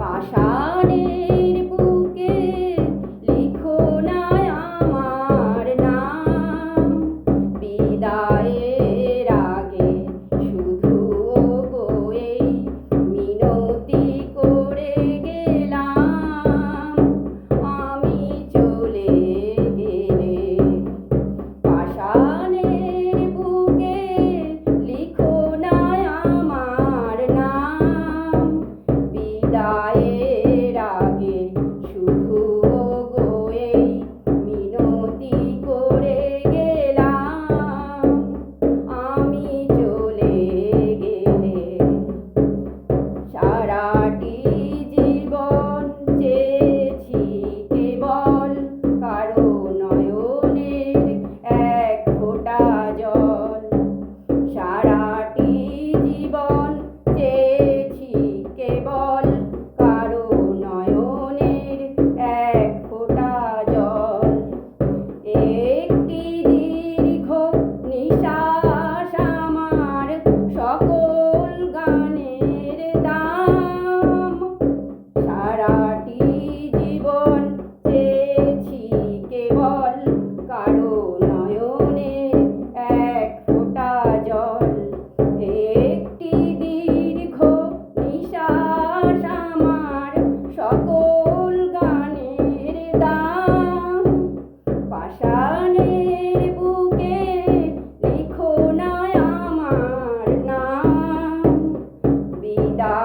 পাষাণের বুকে লিখো না আমার নাম, বিদায়ের আগে শুধু গো এই মিনতি করে গেলাম, আমি চলে গেলে পাষাণের বুকে লিখো না আমার নাম, বিদায়ের আগে শুধু গো এই মিনতি করে গেলাম, আমি চলে গেলে। সারাটি জীবন চেয়েছি কেবল কারো নয়নের এক ফোঁটা জল, সারাটি জীবন চেয়েছি কেবল কারো নয়নের এক ফোঁটা জল। একটি দীর্ঘ নিঃশ্বাস আমার সকল গানের দাম, সারাটি জীবন চেয়েছি কেবল কারো নয়নের এক ফোঁটা জল। একটি দীর্ঘ নিঃশ্বাস আমার সকল গানের দাম, পাষাণের বুকে লিখো না আমার নাম, বিদায়।